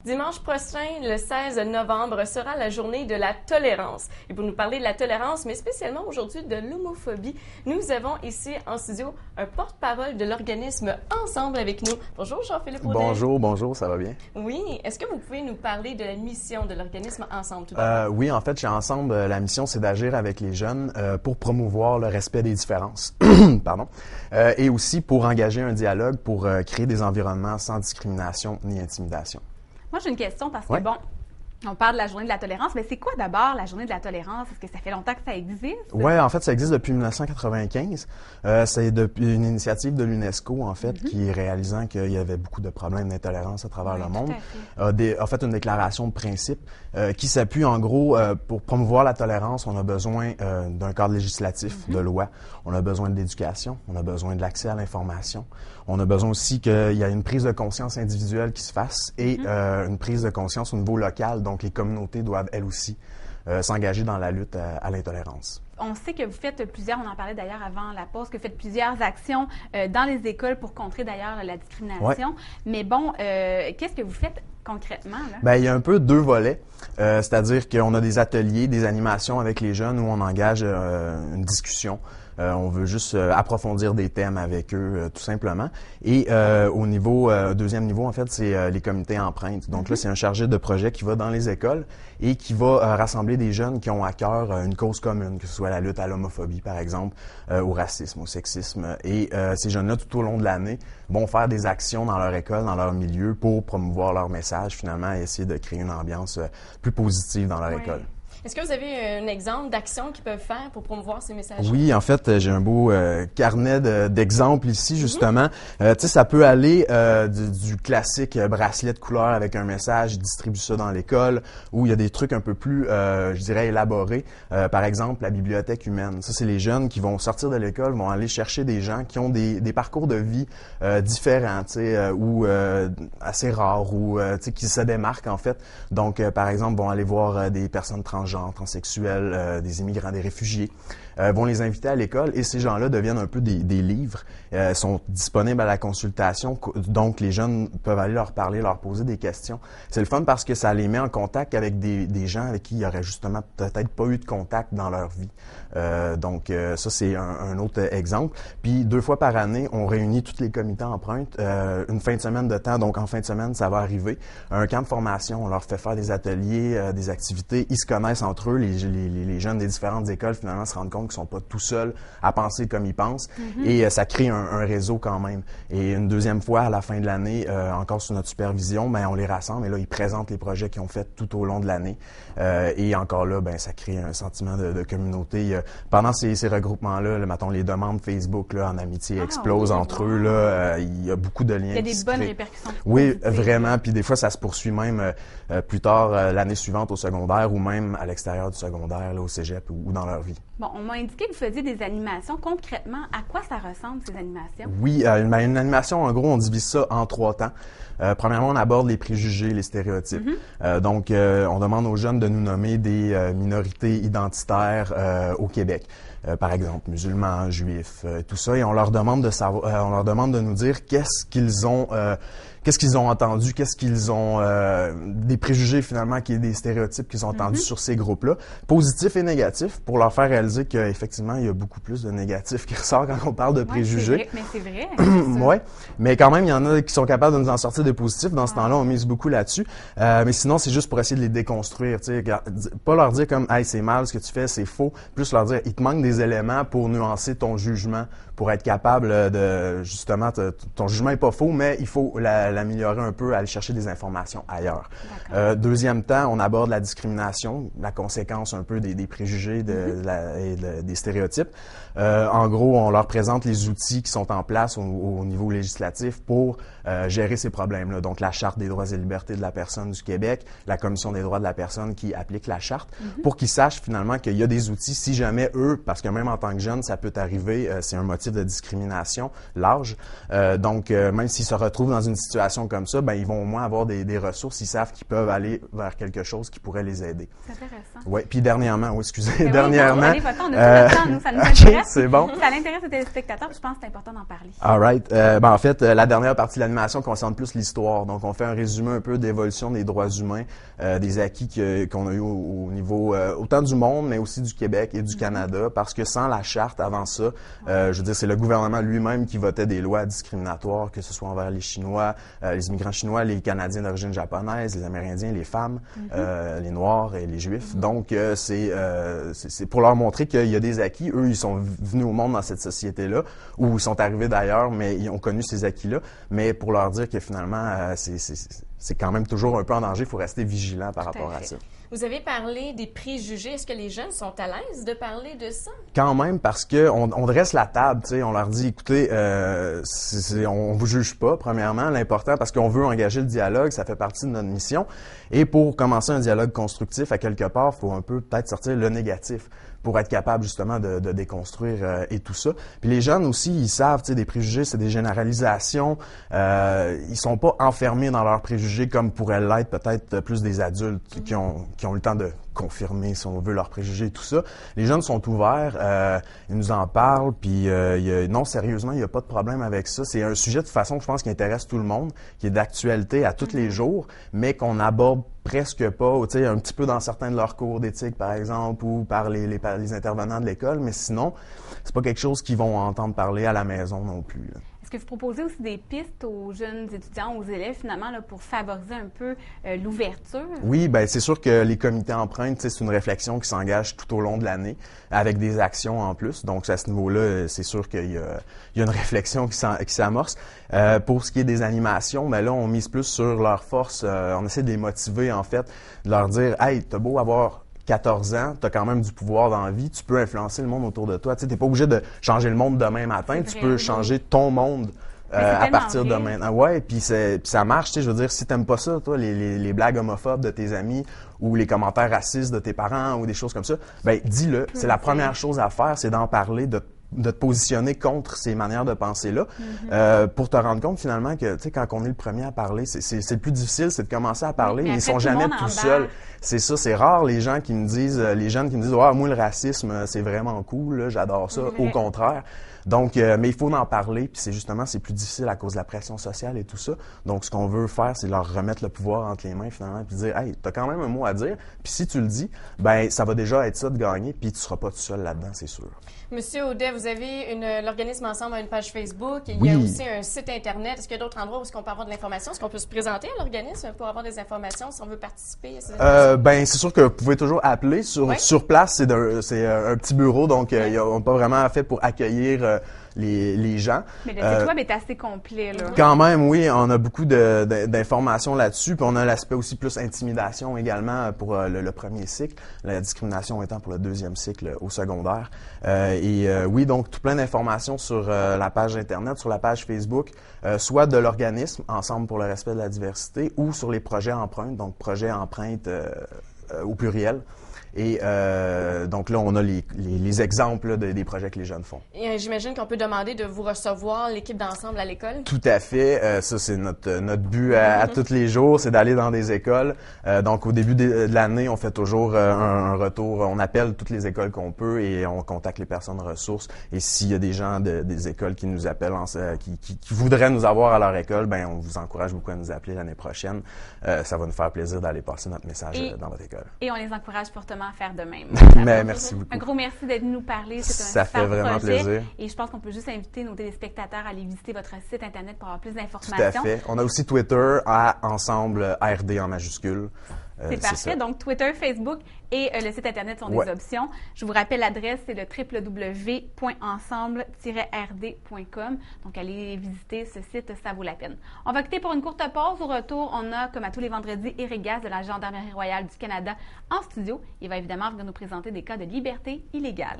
Dimanche prochain, le 16 novembre, sera la journée de la tolérance. Et pour nous parler de la tolérance, mais spécialement aujourd'hui de l'homophobie, nous avons ici en studio un porte-parole de l'organisme Ensemble avec nous. Bonjour Jean-Philippe Audet. Bonjour, ça va bien? Oui. Est-ce que vous pouvez nous parler de la mission de l'organisme Ensemble tout d'abord? Oui, en fait, chez Ensemble, la mission, c'est d'agir avec les jeunes pour promouvoir le respect des différences. Pardon. Et aussi pour engager un dialogue, pour créer des environnements sans discrimination ni intimidation. Moi, j'ai une question parce que, on parle de la journée de la tolérance, mais c'est quoi d'abord la journée de la tolérance? Est-ce que ça fait longtemps que ça existe? Oui, en fait, ça existe depuis 1995. C'est depuis une initiative de l'UNESCO, en fait, qui, réalisant qu'il y avait beaucoup de problèmes d'intolérance à travers le monde, a fait une déclaration de principe qui s'appuie, en gros, pour promouvoir la tolérance, on a besoin d'un cadre législatif, de loi. On a besoin de l'éducation, on a besoin de l'accès à l'information. On a besoin aussi qu'il y ait une prise de conscience individuelle qui se fasse et une prise de conscience au niveau local. Donc, les communautés doivent, elles aussi, s'engager dans la lutte à l'intolérance. On sait que vous faites plusieurs, on en parlait d'ailleurs avant la pause, que vous faites plusieurs actions dans les écoles pour contrer d'ailleurs la discrimination. Mais qu'est-ce que vous faites concrètement, là? Bien, il y a un peu deux volets. C'est-à-dire qu'on a des ateliers, des animations avec les jeunes où on engage une discussion. On veut juste approfondir des thèmes avec eux, tout simplement. Et au niveau, deuxième niveau, en fait, c'est les comités empreintes. Donc là, c'est un chargé de projet qui va dans les écoles et qui va rassembler des jeunes qui ont à cœur une cause commune, que ce soit la lutte à l'homophobie, par exemple, au racisme, au sexisme. Et ces jeunes-là, tout au long de l'année, vont faire des actions dans leur école, dans leur milieu, pour promouvoir leur message, finalement, et essayer de créer une ambiance plus positive dans leur école. Est-ce que vous avez un exemple d'action qu'ils peuvent faire pour promouvoir ces messages? Oui, en fait, j'ai un beau carnet d'exemples ici, justement. Tu sais, ça peut aller du classique bracelet de couleur avec un message, ils distribuent ça dans l'école, ou il y a des trucs un peu plus, je dirais, élaborés. Par exemple, la bibliothèque humaine. Ça, c'est les jeunes qui vont sortir de l'école, vont aller chercher des gens qui ont des parcours de vie différents, tu sais, ou assez rares, ou tu sais, qui se démarquent, en fait. Donc, par exemple, vont aller voir des personnes transgenres, transsexuels, des immigrants, des réfugiés, vont les inviter à l'école et ces gens-là deviennent un peu des livres, sont disponibles à la consultation, donc les jeunes peuvent aller leur parler, leur poser des questions. C'est le fun parce que ça les met en contact avec des gens avec qui ils n'auraient justement peut-être pas eu de contact dans leur vie. Donc ça, c'est un autre exemple. Puis 2 fois par année, on réunit tous les comités empreintes, une fin de semaine de temps, donc en fin de semaine, ça va arriver. Un camp de formation, on leur fait faire des ateliers, des activités, ils se connaissent entre eux, les jeunes des différentes écoles finalement se rendent compte qu'ils sont pas tout seuls à penser comme ils pensent et ça crée un réseau quand même. Et une deuxième fois, à la fin de l'année, encore sous notre supervision, on les rassemble et là, ils présentent les projets qu'ils ont fait tout au long de l'année et encore là, ça crée un sentiment de communauté. Pendant ces regroupements-là, mettons, les demandes Facebook là, en amitié explosent entre eux. Là, il y a beaucoup de liens. Il y a des bonnes répercussions. Oui, vraiment. Puis des fois, ça se poursuit même plus tard l'année suivante au secondaire ou même à l'extérieur du secondaire, là, au cégep ou dans leur vie. Bon, on m'a indiqué que vous faisiez des animations. Concrètement, à quoi ça ressemble, ces animations? Oui, une animation, en gros, on divise ça en 3 temps. Premièrement, on aborde les préjugés, les stéréotypes. Donc, on demande aux jeunes de nous nommer des minorités identitaires au Québec. Par exemple, musulmans, juifs, tout ça, et on leur demande de savoir, on leur demande de nous dire qu'est-ce qu'ils ont entendu, qu'est-ce qu'ils ont, des préjugés finalement, des stéréotypes qu'ils ont entendus sur ces groupes-là, positifs et négatifs, pour leur faire réaliser qu'effectivement, il y a beaucoup plus de négatifs qui ressortent quand on parle de préjugés. C'est vrai. Oui, mais quand même, il y en a qui sont capables de nous en sortir des positifs. Dans ce temps-là, on mise beaucoup là-dessus. Mais sinon, c'est juste pour essayer de les déconstruire. Tu sais, pas leur dire comme « Hey, c'est mal ce que tu fais, c'est faux », plus leur dire « Il te manque des éléments pour nuancer ton jugement, pour être capable de, justement, ton jugement est pas faux, mais il faut l'améliorer un peu, aller chercher des informations ailleurs. » Deuxième temps, on aborde la discrimination, la conséquence un peu des préjugés et des stéréotypes. En gros, on leur présente les outils qui sont en place au niveau législatif pour gérer ces problèmes-là. Donc, la Charte des droits et libertés de la personne du Québec, la Commission des droits de la personne qui applique la Charte, pour qu'ils sachent finalement qu'il y a des outils, si jamais eux, parce que même en tant que jeunes, ça peut arriver, c'est un motif de discrimination large. Donc, même s'ils se retrouvent dans une situation situation comme ça, ben ils vont au moins avoir des ressources, ils savent qu'ils peuvent aller vers quelque chose qui pourrait les aider. C'est intéressant. Oui, puis dernièrement, excusez, Oui, dernièrement... on a tout le temps, nous, ça nous intéresse. C'est bon. Ça l'intéresse aux téléspectateurs, je pense que c'est important d'en parler. All right. En fait, la dernière partie de l'animation concerne plus l'histoire. Donc, on fait un résumé un peu d'évolution des droits humains, des acquis qu'on a eu au niveau autant du monde, mais aussi du Québec et du Canada, parce que sans la charte avant ça, je veux dire, c'est le gouvernement lui-même qui votait des lois discriminatoires, que ce soit envers les Chinois, les immigrants chinois, les Canadiens d'origine japonaise, les Amérindiens, les femmes, les Noirs et les Juifs. Donc, c'est pour leur montrer qu'il y a des acquis. Eux, ils sont venus au monde dans cette société-là, où ils sont arrivés d'ailleurs, mais ils ont connu ces acquis-là. Mais pour leur dire que finalement, c'est quand même toujours un peu en danger. Il faut rester vigilant par rapport à ça. Vous avez parlé des préjugés. Est-ce que les jeunes sont à l'aise de parler de ça? Quand même, parce que on dresse la table, tu sais, on leur dit, écoutez, on vous juge pas, premièrement, l'important, parce qu'on veut engager le dialogue, ça fait partie de notre mission. Et pour commencer un dialogue constructif, à quelque part, il faut un peu peut-être sortir le négatif pour être capable justement de déconstruire et tout ça. Puis les jeunes aussi, ils savent, tu sais, des préjugés, c'est des généralisations. Ils sont pas enfermés dans leurs préjugés comme pourraient l'être peut-être plus des adultes qui ont eu le temps de confirmer, si on veut, leurs préjugés et tout ça. Les jeunes sont ouverts, ils nous en parlent, puis non, sérieusement, il n'y a pas de problème avec ça. C'est un sujet de toute façon, je pense, qui intéresse tout le monde, qui est d'actualité à tous les jours, mais qu'on aborde presque pas, tu sais, un petit peu dans certains de leurs cours d'éthique, par exemple, ou par les intervenants de l'école, mais sinon, c'est pas quelque chose qu'ils vont entendre parler à la maison non plus, là. Est-ce que vous proposez aussi des pistes aux jeunes étudiants, aux élèves, finalement, là, pour favoriser un peu l'ouverture? Oui, bien, c'est sûr que les comités empreintes, c'est une réflexion qui s'engage tout au long de l'année, avec des actions en plus. Donc, à ce niveau-là, c'est sûr qu'il y a une réflexion qui s'amorce. Pour ce qui est des animations, ben là, on mise plus sur leur force. On essaie de les motiver, en fait, de leur dire « Hey, t'as beau avoir 14 ans, tu as quand même du pouvoir dans la vie, tu peux influencer le monde autour de toi. Tu n'es pas obligé de changer le monde demain matin, tu peux changer ton monde à partir de maintenant. Ouais, puis ça marche, tu sais, je veux dire, si t'aimes pas ça, toi, les blagues homophobes de tes amis ou les commentaires racistes de tes parents ou des choses comme ça, ben dis-le. C'est la première chose à faire, c'est d'en parler, de te positionner contre ces manières de penser-là, pour te rendre compte finalement que, tu sais, quand on est le premier à parler, c'est le plus difficile, c'est de commencer à parler, mais ils sont jamais tout seuls. C'est ça, c'est rare les gens qui me disent, les jeunes qui me disent, ouais, moi le racisme, c'est vraiment cool, là, j'adore ça. Au contraire. Donc, mais il faut en parler, puis c'est plus difficile à cause de la pression sociale et tout ça. Donc, ce qu'on veut faire, c'est leur remettre le pouvoir entre les mains finalement, puis dire, hey, t'as quand même un mot à dire, puis si tu le dis, ben ça va déjà être ça de gagner, puis tu seras pas tout seul là-dedans, c'est sûr. Monsieur Audet, vous avez l'organisme Ensemble a une page Facebook, il y a aussi un site Internet. Est-ce qu'il y a d'autres endroits où on peut avoir de l'information? Est-ce qu'on peut se présenter à l'organisme pour avoir des informations si on veut participer à ces ben, c'est sûr que vous pouvez toujours appeler. Sur place, c'est un petit bureau, donc on n'a pas vraiment fait pour accueillir les gens. Mais le site web est assez complet, là. Quand même, oui, on a beaucoup d'informations là-dessus, puis on a l'aspect aussi plus intimidation également pour le premier cycle, la discrimination étant pour le deuxième cycle au secondaire. Oui, donc tout plein d'informations sur la page Internet, sur la page Facebook, soit de l'organisme Ensemble pour le respect de la diversité, ou sur les projets empreintes, donc projets empreintes au pluriel. Et donc là, on a les exemples des projets que les jeunes font. Et j'imagine qu'on peut demander de vous recevoir l'équipe d'Ensemble à l'école? Tout à fait. Ça, c'est notre but à tous les jours, c'est d'aller dans des écoles. Donc, au début de l'année, on fait toujours un retour. On appelle toutes les écoles qu'on peut et on contacte les personnes ressources. Et s'il y a des gens des écoles qui nous appellent, qui voudraient nous avoir à leur école, ben on vous encourage beaucoup à nous appeler l'année prochaine. Ça va nous faire plaisir d'aller passer notre message dans votre école. Et on les encourage fortement à faire de même. Mais merci beaucoup. Un gros merci d'être venu nous parler. Ça fait vraiment plaisir. Et je pense qu'on peut juste inviter nos téléspectateurs à aller visiter votre site Internet pour avoir plus d'informations. Tout à fait. On a aussi Twitter à Ensemble RD en majuscule. C'est parfait. Donc, Twitter, Facebook et le site Internet sont des options. Je vous rappelle l'adresse, c'est le www.ensemble-rd.com. Donc, allez visiter ce site, ça vaut la peine. On va quitter pour une courte pause. Au retour, on a, comme à tous les vendredis, Éric Gaz de la Gendarmerie royale du Canada en studio. Il va évidemment venir nous présenter des cas de liberté illégale.